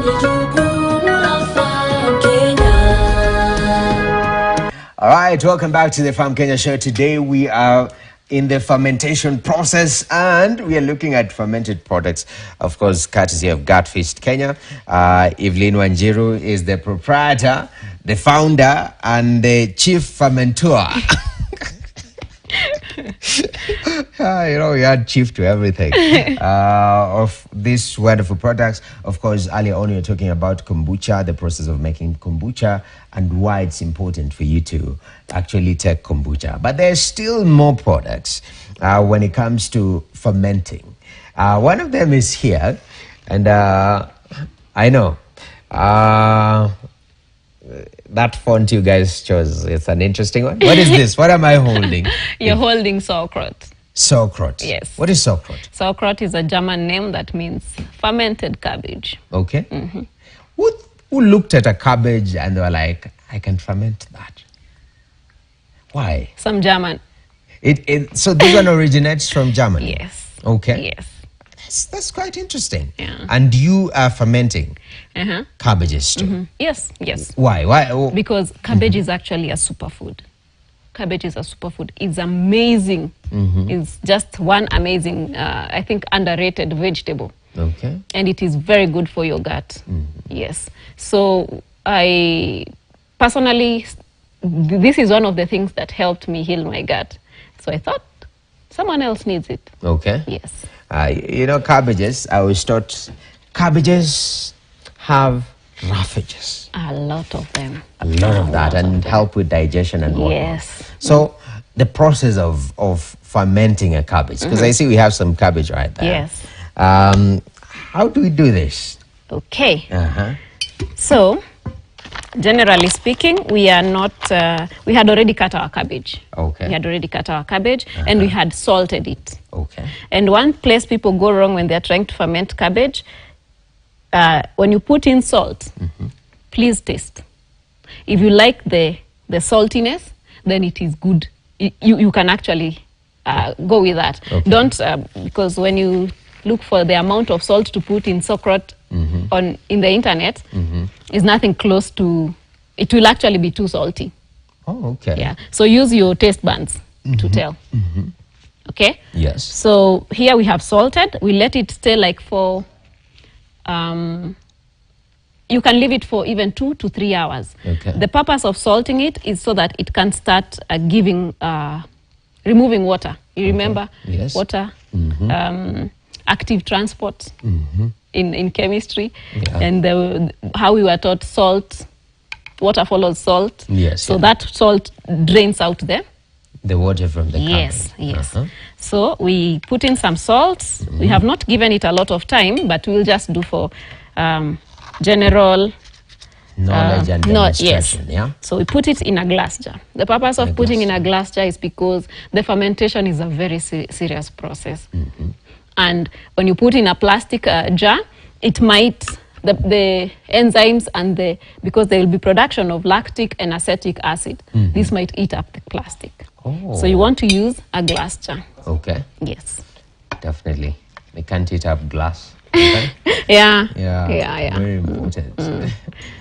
All right, welcome back to the Farm Kenya show. Today we are in the fermentation process and we are looking at fermented products, of course, courtesy of Gutfeast Kenya. Evelyn Wanjiru is the proprietor, the founder, and the chief fermentor. We add chief to everything of these wonderful products. Of course, earlier on, you're talking about kombucha, the process of making kombucha, and why it's important for you to actually take kombucha. But there's still more products when it comes to fermenting. One of them is here, and I know that font you guys chose, it's an interesting one. What is this? What am I holding? You're holding sauerkraut. Sauerkraut. Yes. What is sauerkraut? Sauerkraut is a German name that means fermented cabbage. Okay. Who looked at a cabbage and they were like, I can ferment that? Why? Some German. So this one originates from Germany? Yes. Okay. Yes. That's quite interesting. Yeah. And you are fermenting cabbages too? Yes, yes. Why? Why? Because cabbage is actually a superfood. Cabbage is a superfood. It's amazing. It's just one amazing, I think, underrated vegetable. Okay. And it is very good for your gut. Yes. So I personally, this is one of the things that helped me heal my gut. So I thought someone else needs it. Okay. Yes. Cabbages, I always thought cabbages have roughages. A lot of them. A lot of that, and help with digestion and whatnot. Yes. So the process of fermenting a cabbage, because I see we have some cabbage right there. Yes. How do we do this? Okay. So, generally speaking, we are not, we had already cut our cabbage. Okay. We had already cut our cabbage and we had salted it. Okay. And one place people go wrong when they're trying to ferment cabbage, when you put in salt, please taste. If you like the saltiness, then it is good. You can actually go with that. Okay. Don't, because when you look for the amount of salt to put in sauerkraut in the internet, is nothing close to, it will actually be too salty. Oh, okay. Yeah. So use your taste buds to tell. Okay? Yes. So here we have salted. We let it stay like for, you can leave it for even 2 to 3 hours. Okay. The purpose of salting it is so that it can start removing water. You remember? Yes. Water, active transport in chemistry. Yeah. And how we were taught salt, water follows salt. Yes. So that salt drains out the water from the yes, cabbage. yes. So we put in some salt. We have not given it a lot of time, but we'll just do for general knowledge and demonstration. Yes. Yeah. So we put it in a glass jar. The purpose of putting in a glass jar is because the fermentation is a very serious process. And when you put in a plastic jar, it might, the enzymes and because there will be production of lactic and acetic acid, this might eat up the plastic. Oh. So you want to use a glass jar. Okay. Yes. Definitely. We can't eat up glass. Okay? Yeah. Yeah. Very important.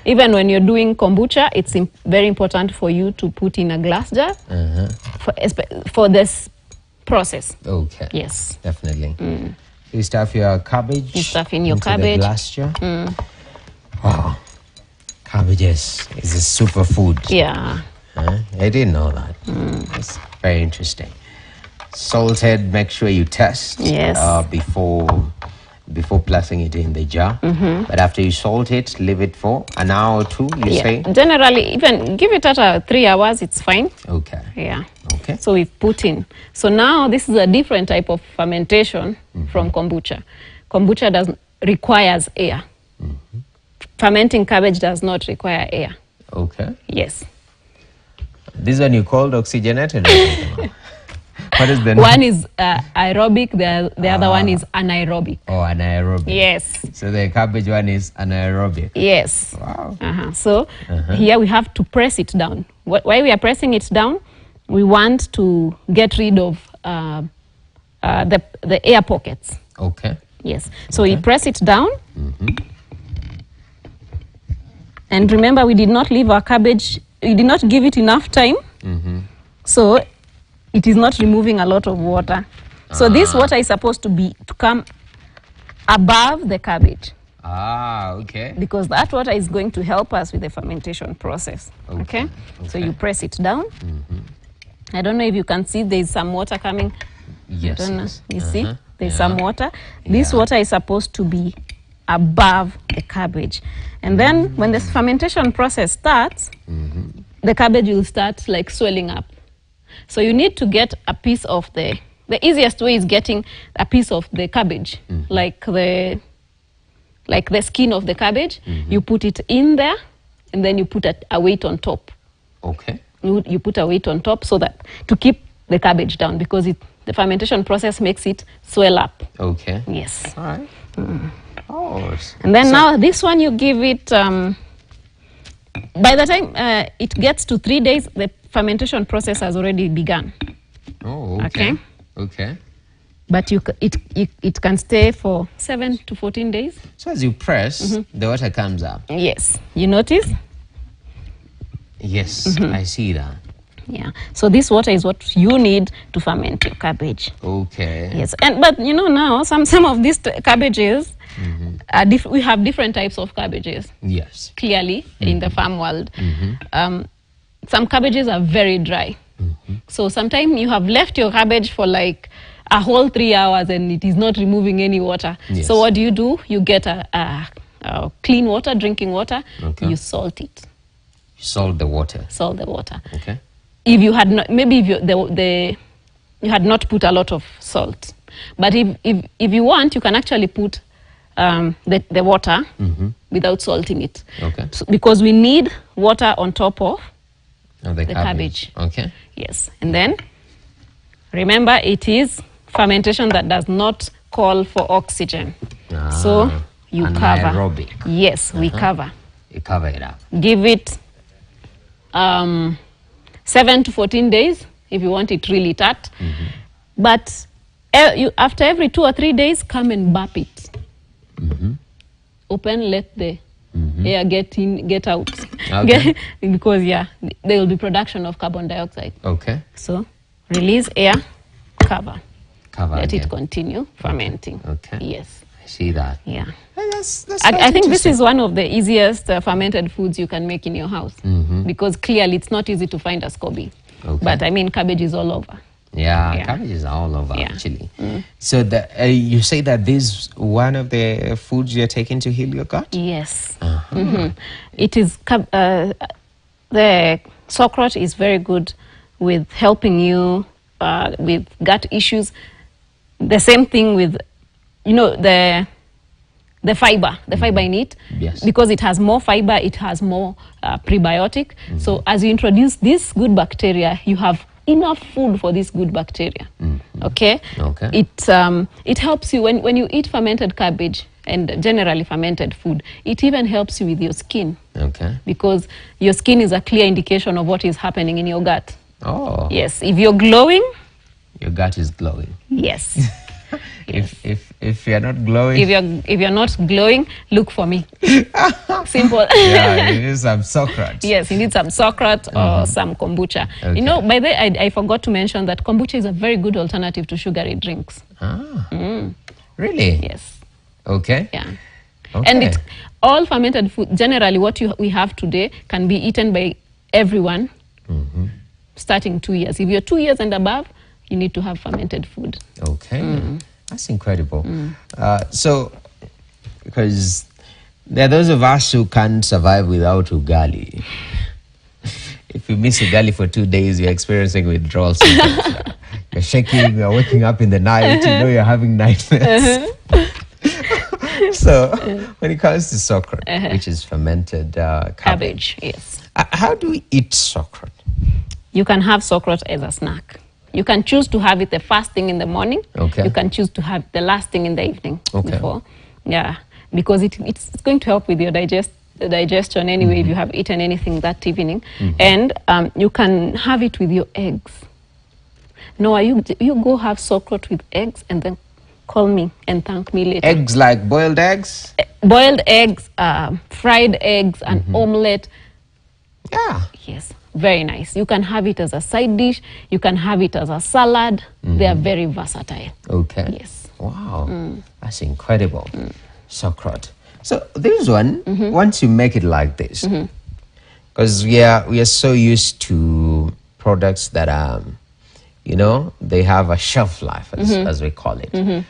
Even when you're doing kombucha, it's very important for you to put in a glass jar for this process. Okay. Yes. Definitely. You stuff your cabbage. You stuff in your into cabbage. The glass jar. Wow. Cabbages is a superfood. Yeah. I didn't know that. That's very interesting. Salted, make sure you test before placing it in the jar. But after you salt it, leave it for an hour or two, you say? Generally, even give it at 3 hours, it's fine. Okay. Yeah. Okay. So we've put in. So now this is a different type of fermentation from kombucha. Kombucha requires air. Fermenting cabbage does not require air. Okay. Yes. This one you called oxygenated? What is the name? One is aerobic, the other one is anaerobic. Oh, anaerobic. Yes. So the cabbage one is anaerobic. Yes. Wow. So here we have to press it down. Why we are pressing it down? We want to get rid of the air pockets. Okay. Yes. So we press it down. And remember, we did not leave our cabbage, we did not give it enough time. So it is not removing a lot of water. So this water is supposed to come above the cabbage. Okay. Because that water is going to help us with the fermentation process. Okay? So you press it down. I don't know if you can see there's some water coming. Yes. I don't know. You see? There's some water. This water is supposed to be above the cabbage. And then when the fermentation process starts, the cabbage will start like swelling up. So you need to get a piece of the easiest way is getting a piece of the cabbage, like the skin of the cabbage. You put it in there, and then you put a weight on top. Okay. You put a weight on top so that to keep the cabbage down, because the fermentation process makes it swell up. Okay. Yes. All right. Oh. And then now this one you give it, by the time it gets to 3 days, the fermentation process has already begun. Oh, okay. Okay. But it can stay for 7 to 14 days. So as you press, the water comes up. Yes. You notice? Yes, I see that. Yeah. So this water is what you need to ferment your cabbage. Okay. Yes. But you know now some of these cabbages, we have different types of cabbages. Yes. Clearly in the farm world. Some cabbages are very dry. So sometimes you have left your cabbage for like a whole 3 hours and it is not removing any water. Yes. So what do? You get a clean water, drinking water. Okay. You salt it. You salt the water. Salt the water. Okay. If you had not, maybe if you had not put a lot of salt, but if you want, you can actually put the water without salting it. Okay. So, because we need water on top of the cabbage. Okay. Yes, and then remember it is fermentation that does not call for oxygen. So you cover. Anaerobic. Yes, we cover. You cover it up. Give it 7 to 14 days if you want it really tart. But after every 2 or 3 days, come and burp it. Open, let the air get in, get out. Okay. Because there will be production of carbon dioxide. Okay. So release air, cover. Let it continue fermenting. Okay. Yes. I see that. Yeah. That's I think this is one of the easiest fermented foods you can make in your house, because clearly it's not easy to find a SCOBY. Okay. But I mean, cabbage is all over. Yeah, cabbages are all over actually. Mm. So you say that this is one of the foods you're taking to heal your gut? Yes. It is, the sauerkraut is very good with helping you with gut issues. The same thing with, the fiber in it. Yes. Because it has more fiber, it has more prebiotic. So as you introduce this good bacteria, you have enough food for this good bacteria. Okay? Okay. It helps you when you eat fermented cabbage and generally fermented food. It even helps you with your skin. Okay. Because your skin is a clear indication of what is happening in your gut. Oh. Yes. If you're glowing, your gut is glowing. Yes. Yes. If you're not glowing, if you're not glowing, look for me. Simple. Yeah, you need some sauerkraut. Yes, you need some sauerkraut or some kombucha. Okay. By the way, I forgot to mention that kombucha is a very good alternative to sugary drinks. Really? Yes. Okay. Yeah. Okay. And all fermented food, generally what we have today can be eaten by everyone starting 2 years. If you're 2 years and above, you need to have fermented food. Okay. That's incredible. So, because there are those of us who can't survive without ugali. If you miss ugali for 2 days, you're experiencing withdrawal symptoms. You're shaking, you're waking up in the night, you're having nightmares. So, when it comes to sauerkraut, which is fermented cabbage, yes. How do we eat sauerkraut? You can have sauerkraut as a snack. You can choose to have it the first thing in the morning. Okay. You can choose to have the last thing in the evening. Okay. Before. Yeah, because it's going to help with your digestion anyway if you have eaten anything that evening. And you can have it with your eggs. Noah, you go have sauerkraut with eggs and then call me and thank me later. Eggs, like boiled eggs? Boiled eggs, fried eggs, an omelette. Yeah. Yes, very nice. You can have it as a side dish. You can have it as a salad. They are very versatile. Okay. Yes. Wow. That's incredible. Sauerkraut. So this one, once you make it like this, because we are so used to products that are, you know, they have a shelf life, as we call it.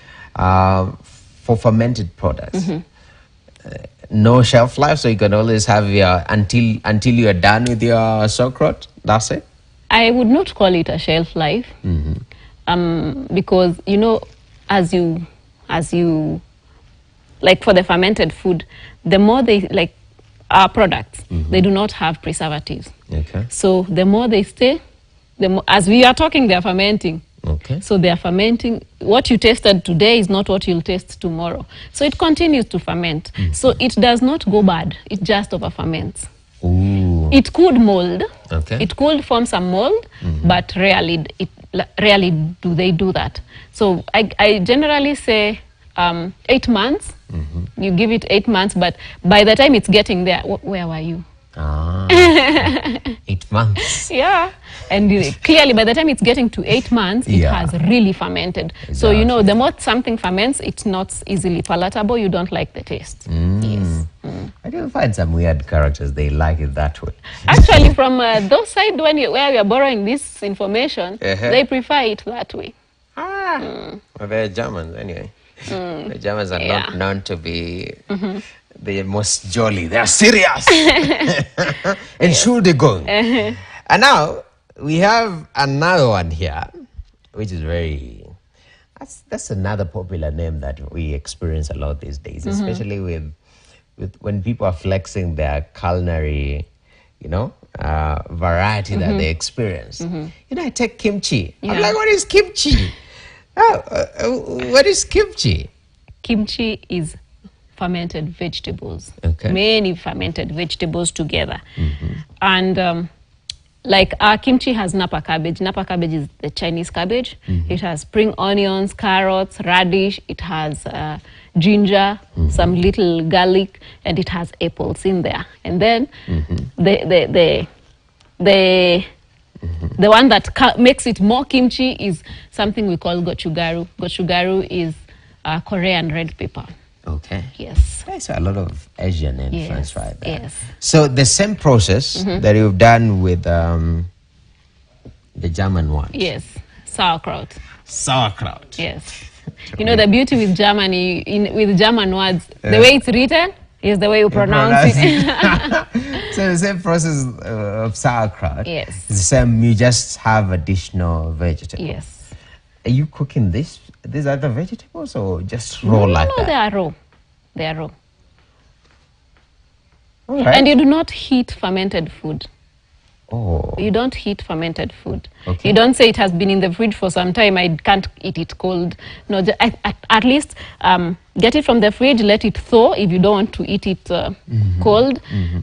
For fermented products, no shelf life, so you can always have your until you are done with your sauerkraut. That's it. I would not call it a shelf life, because you know, as you like for the fermented food, the more they like our products, they do not have preservatives. Okay. So the more they stay, the more, as we are talking, they are fermenting. Okay. So they are fermenting. What you tasted today is not what you'll taste tomorrow. So it continues to ferment. So it does not go bad. It just over ferments. Ooh. It could mold. Okay. It could form some mold, but rarely do they do that. So I generally say 8 months. You give it 8 months, but by the time it's getting there, where were you? 8 months. Yeah, and clearly by the time it's getting to 8 months, it has really fermented. Exactly. So you know, the more something ferments, it's not easily palatable. You don't like the taste. Yes. I do find some weird characters, they like it that way. Actually, from those side where you're borrowing this information, they prefer it that way. Well, they're Germans anyway. The Germans are not known to be the most jolly. They are serious. Entschuldigung. And now we have another one here, which is very, that's another popular name that we experience a lot these days, especially with when people are flexing their culinary, you know, variety that they experience. You know, I take kimchi. I'm like, what is kimchi? What is kimchi? Kimchi is fermented vegetables. Okay. Many fermented vegetables together. And like our kimchi has napa cabbage. Napa cabbage is the Chinese cabbage. It has spring onions, carrots, radish. It has ginger, some little garlic, and it has apples in there. And then the one that makes it more kimchi is something we call gochugaru. Gochugaru is Korean red pepper. Okay. Yes. There's a lot of Asian influence right there. Yes. So the same process that you've done with the German one. Yes. Sauerkraut. Sauerkraut. Yes. You know, the beauty with Germany, with German words, the way it's written is the way you pronounce it. So the same process of sauerkraut. Yes. It's the same, you just have additional vegetables. Yes. Are you cooking these other vegetables or just raw like that? No, they are raw. They are raw. All right. And you do not heat fermented food. Oh. You don't heat fermented food. Okay. You don't say it has been in the fridge for some time, I can't eat it cold. No, at least get it from the fridge, let it thaw if you don't want to eat it cold,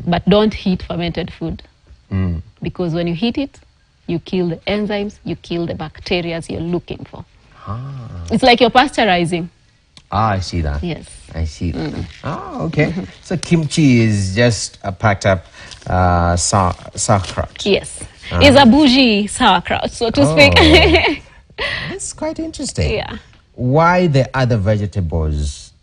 but don't heat fermented food. Because when you heat it, you kill the enzymes, you kill the bacteria you're looking for. It's like you're pasteurizing. I see that. Yes. I see that. Okay. So kimchi is just a packed up sauerkraut. Yes. It's a bougie sauerkraut, so to speak. That's quite interesting. Yeah. Why the other vegetables?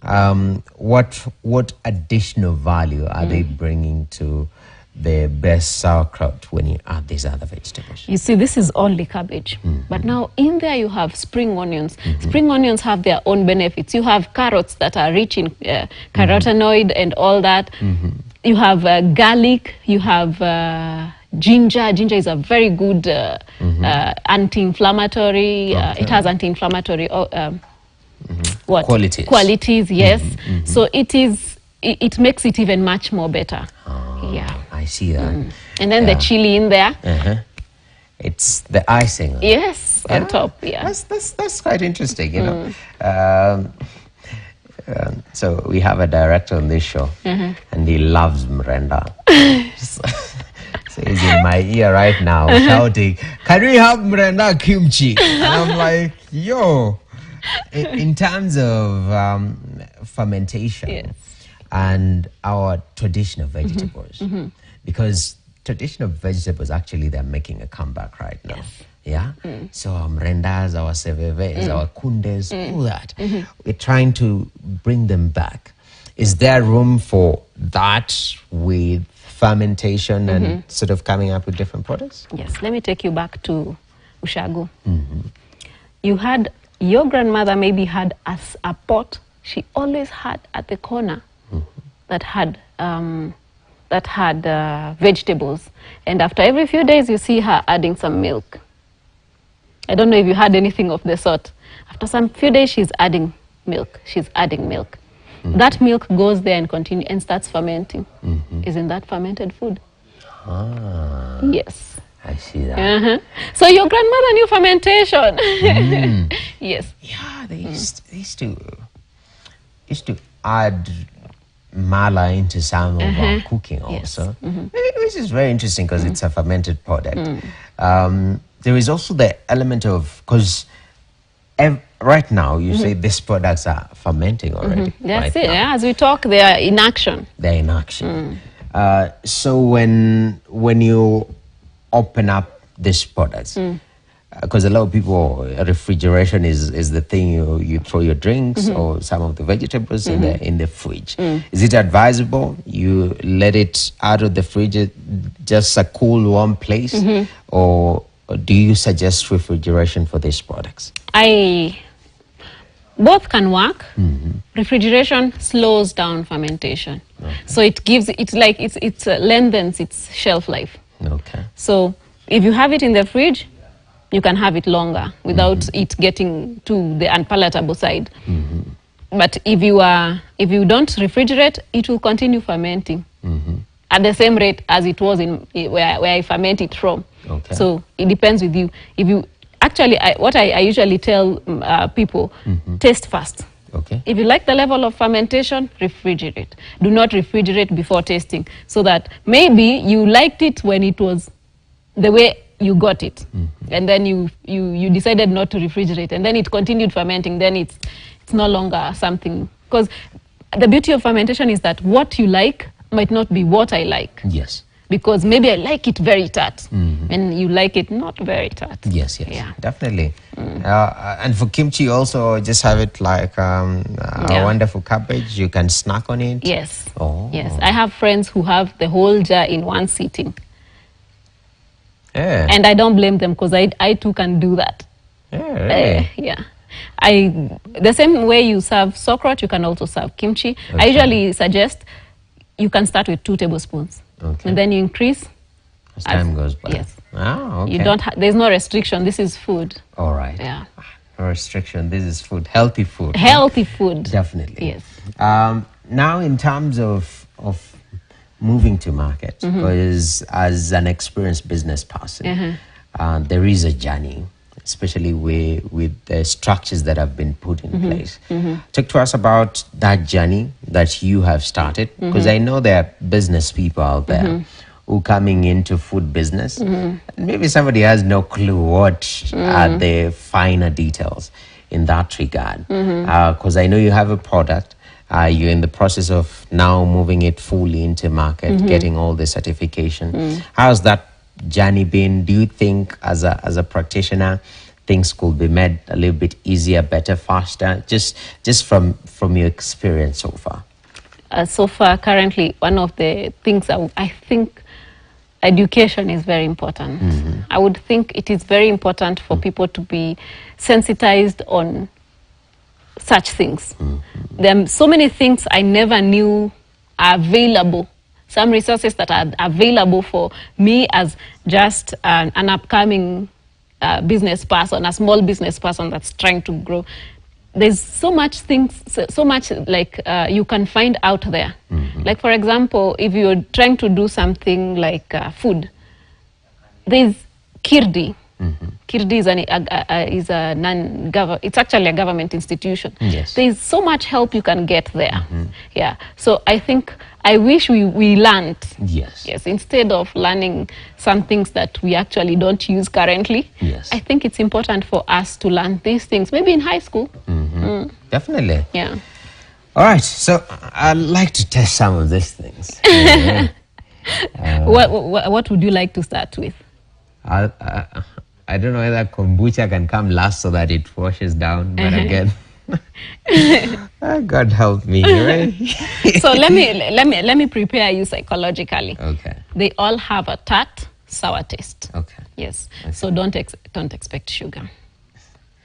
What additional value are they bringing to the best sauerkraut when you add these other vegetables? You see, this is only cabbage. But now in there you have spring onions. Spring onions have their own benefits. You have carrots that are rich in carotenoid and all that. You have garlic. You have ginger. Ginger is a very good anti-inflammatory. It has anti-inflammatory qualities, yes. So it makes it even much more better. Yeah. I see that. And then the chili in there. It's the icing. Yes, on top. Yeah. That's quite interesting, you know. So we have a director on this show, and he loves Mrenda. So he's in my ear right now shouting, "Can we have Mrenda kimchi?" And I'm like, yo, In terms of fermentation, Yes. and our traditional vegetables, because traditional vegetables actually they're making a comeback right now. Yes. Yeah. So our mrendas, our seveves, our kundes, all that, we're trying to bring them back. Is there room for that with fermentation and sort of coming up with different products? Yes, let me take you back to Ushago. You had, your grandmother maybe had a pot she always had at the corner that had vegetables. And after every few days, you see her adding some milk. I don't know if you had anything of the sort. After some few days, she's adding milk. She's adding milk. That milk goes there and continue and starts fermenting. Isn't that fermented food? Ah, Yes. I see that. So your grandmother knew fermentation. Yes. Yeah, they used to add mala into some of our cooking also, which is very interesting because it's a fermented product. There is also the element of, because right now you say these products are fermenting already. That's right it. now. Yeah. As we talk, they are in action. They're in action. So when you open up these products, because a lot of people, refrigeration is the thing you throw your drinks or some of the vegetables in the fridge. Is it advisable you let it out of the fridge, just a cool, warm place, or do you suggest refrigeration for these products? Both can work. Refrigeration slows down fermentation, so it lengthens its shelf life. Okay. So if you have it in the fridge, you can have it longer without it getting to the unpalatable side. But if you don't refrigerate, it will continue fermenting at the same rate as it was in where I ferment it from. Okay. So it depends with you. If you actually, what I usually tell people, taste first. Okay. If you like the level of fermentation, refrigerate. Do not refrigerate before tasting, so that maybe you liked it when it was the way you got it, and then you decided not to refrigerate, and then it continued fermenting. Then it's no longer something, because the beauty of fermentation is that what you like might not be what I like. Yes. Because maybe I like it very tart, and you like it not very tart. Yes, Yeah. definitely. And for kimchi also, just have it like a wonderful cabbage. You can snack on it. Yes. Oh. Yes. I have friends who have the whole jar in one sitting. Yeah. And I don't blame them, because I too can do that. Yeah, really? Yeah. The same way you serve sauerkraut, you can also serve kimchi. I usually suggest you can start with 2 tablespoons. Okay. And then you increase As time goes by. Yes. Ah, okay. You don't there's no restriction. This is food. All right. Yeah. No restriction. This is food. Healthy food. Healthy food. Definitely. Yes. Now, in terms of moving to market, because as an experienced business person, there is a journey, especially with the structures that have been put in place. Talk to us about that journey that you have started, because I know there are business people out there who coming into food business. Maybe somebody has no clue what are the finer details in that regard. Because I know you have a product. You're in the process of now moving it fully into market, getting all the certification. How's that journey been? Do you think as a practitioner, things could be made a little bit easier, better, faster? Just from your experience so far. So far, currently, one of the things I think education is very important. I would think it is very important for people to be sensitized on such things. There are so many things I never knew are available. Some resources that are available for me as just an upcoming business person, a small business person that's trying to grow. There's so much things, so much like you can find out there. Like, for example, if you're trying to do something like food, there's Kirdi. Kirdi is a non-government, it's actually a government institution. Yes. There's so much help you can get there. Yeah. So I think I wish we learned. Yes. Yes, instead of learning some things that we actually don't use currently. Yes. I think it's important for us to learn these things, maybe in high school. Definitely. Yeah. All right. So I'd like to test some of these things. What would you like to start with? I don't know whether kombucha can come last so that it washes down, but again, God help me, right? So let me prepare you psychologically. Okay. They all have a tart, sour taste. Okay. Yes. Okay. So don't expect sugar.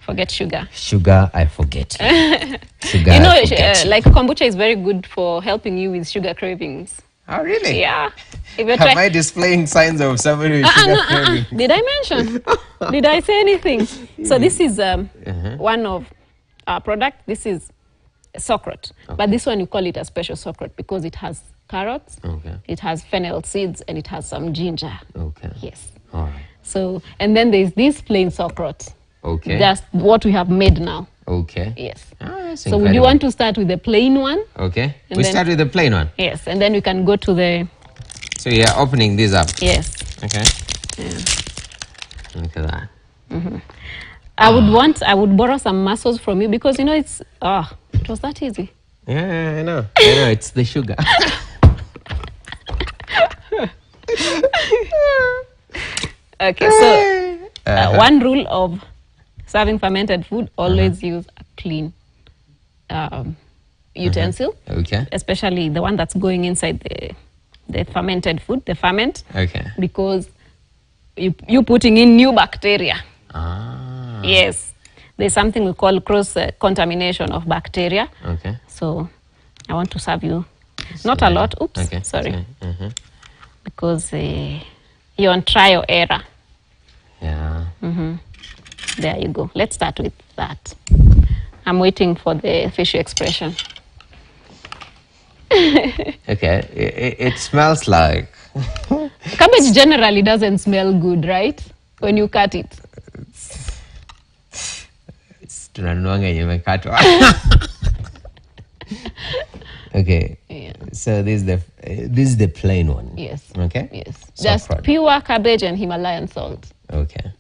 Forget sugar. Sugar, I forget you. Sugar, You know, I forget you. like kombucha is very good for helping you with sugar cravings. Oh, really? Yeah. If you Am I displaying signs of somebody with sugar craving? Did I mention? Did I say anything? So this is one of our product. This is socrot. Okay. But this one you call it a special socrot because it has carrots, Okay. it has fennel seeds, and it has some ginger. Okay. Yes. All right. So, and then there's this plain socrot. Okay. Just what we have made now. Okay. Yes. Ah, that's So would you incredible. want to start with the plain one? Okay. And We then- start with the plain one. Yes. And then we can go to the, So you're opening this up. yes. Okay. Look at that. I would borrow some muscles from you because, you know, it was that easy. Yeah, I know. I know. It's the sugar. Okay, so one rule of serving fermented food, always use a clean utensil, Okay. especially the one that's going inside the fermented food, the ferment, Okay. because you putting in new bacteria. Ah. Yes, there's something we call cross contamination of bacteria. Okay. So I want to serve you, not a lot. Oops, Okay. sorry, Okay. because you're on trial error. Yeah. There you go. Let's start with that. I'm waiting for the facial expression. Okay. It smells like. Cabbage generally doesn't smell good, right? When you cut it. Tunanuanga yenye imekatwa. Okay. Yeah. So this is the plain one. Yes. Okay. Yes. So Just product. pure cabbage and Himalayan salt. Okay.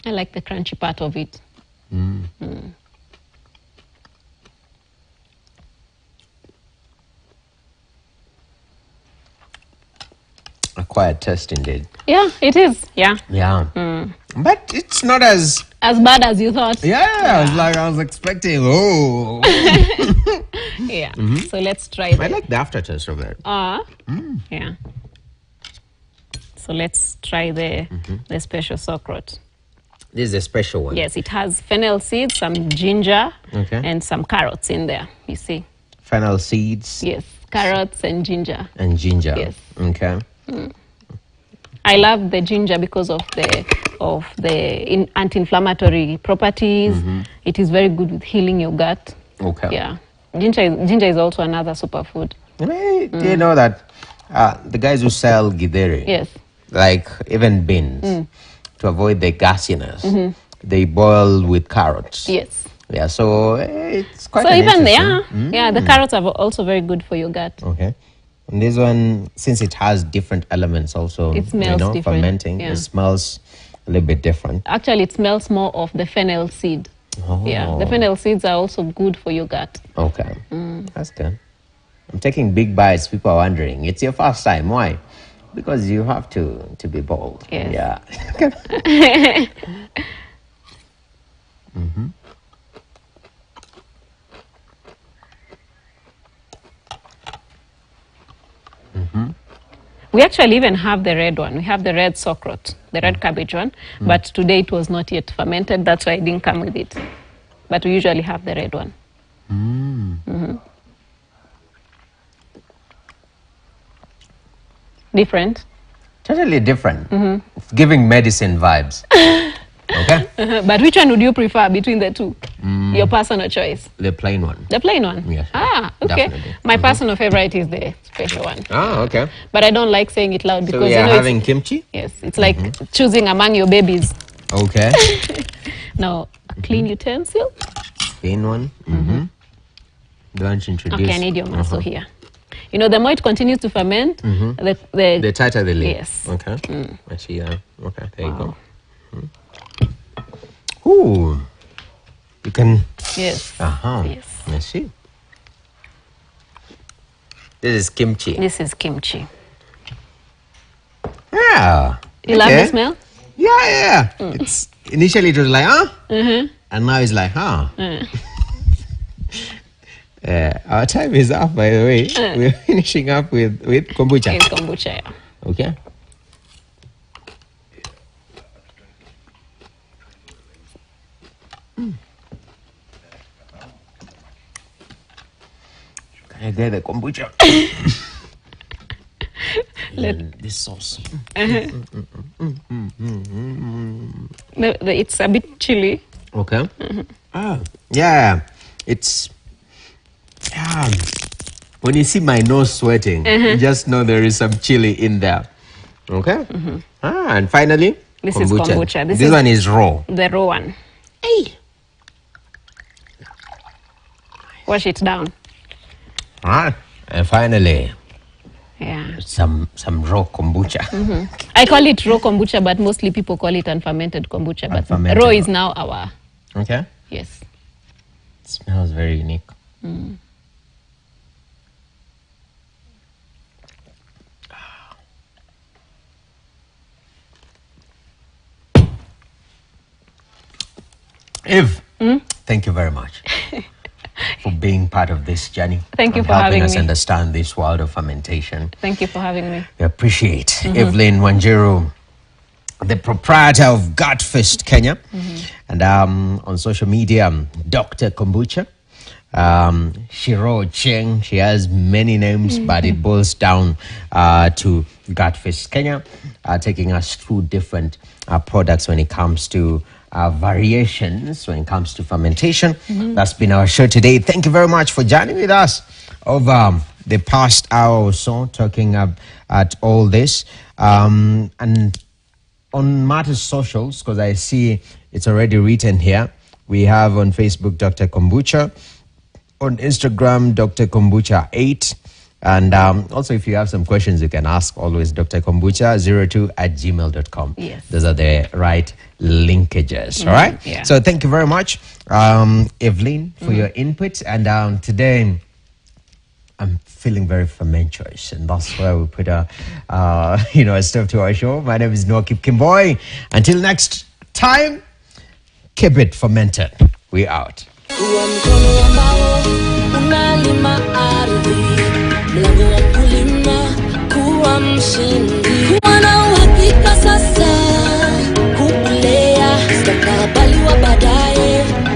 I like the crunchy part of it. Acquired taste indeed. Yeah, it is. Yeah. Yeah. But it's not as. As bad as you thought. Yeah. I was expecting. Oh. Yeah. So let's try I that. like the aftertaste of it. Yeah. So let's try the special socrot. This is a special one. Yes, it has fennel seeds, some ginger, Okay. and some carrots in there. You see? Fennel seeds Yes, carrots and ginger. and ginger. Yes. Okay. I love the ginger because of the anti-inflammatory properties. It is very good with healing your gut. Okay. Yeah, ginger is also another superfood. Do you know that the guys who sell githeri, Yes. like even beans, to avoid the gassiness, they boil with carrots. Yes. Yeah, so it's quite So an even interesting- yeah, the carrots are also very good for your gut. Okay. And this one, since it has different elements also, It smells different, fermenting, yeah. it smells a little bit different. Actually, it smells more of the fennel seed. Oh. Yeah, the fennel seeds are also good for your gut. Okay. That's good. I'm taking big bites. People are wondering, it's your first time. Why? Because you have to be bold. Yes. Yeah. We actually even have the red one. We have the red socrot, the red cabbage one. But today it was not yet fermented. That's why I didn't come with it. But we usually have the red one. Different. Totally different. It's giving medicine vibes. Okay? But which one would you prefer between the two? Your personal choice. The plain one. The plain one? Yes. Okay. Definitely. My personal favorite is the special one. Ah, okay. But I don't like saying it loud So because we you are know having kimchi? yes, it's like choosing among your babies. Okay. Now, a clean utensil. Clean one. Don't introduce. Okay, I need your muscle here. You know, the more it continues to ferment, the tighter the lid. Yes. Okay. I see that. Okay, there you go. Ooh. You can. Yes. Yes. I see. This is kimchi. This is kimchi. Yeah. You love the smell? Yeah. It's initially it was like, and now it's like, our time is up, by the way. We're finishing up with kombucha. It's kombucha, yeah. Okay. Can I get the kombucha? This sauce. It's a bit chilly. Okay. Yeah. It's when you see my nose sweating, you just know there is some chili in there. Okay. And finally, this is kombucha. This one is raw. The raw one. Hey. Wash it down. And finally, yeah, some raw kombucha. I call it raw kombucha, but mostly people call it unfermented kombucha. But raw is now our. Okay. Yes. It smells very unique. Eve, thank you very much for being part of this journey. Thank you for having us me. Understand this world of fermentation. Thank you for having me. We appreciate Evelyn Wanjiru, the proprietor of Gutfist Kenya, and on social media, Dr. Kombucha. Shiro Cheng, she has many names, but it boils down to Gutfist Kenya, taking us through different products when it comes to variations, when it comes to fermentation. That's been our show today. Thank you very much for joining with us over the past hour or so, talking at all this. And on Marta's socials, because I see it's already written here, we have on Facebook Dr. Kombucha, on Instagram Dr. Kombucha 8, and also if you have some questions you can ask always Dr. Kombucha 02@gmail.com. Yes, those are the right linkages. All right. Yeah. So thank you very much, Evelyn, for your input. And today I'm feeling very fermentuous, and that's why we put a stop to our show. My name is Noah Kipkimboy. Until next time, keep it fermented. We out. Unalima ardhi, mlango wa kulima, kuwa mshindi, kuwa na uhakika sasa, kukulea stakabali wa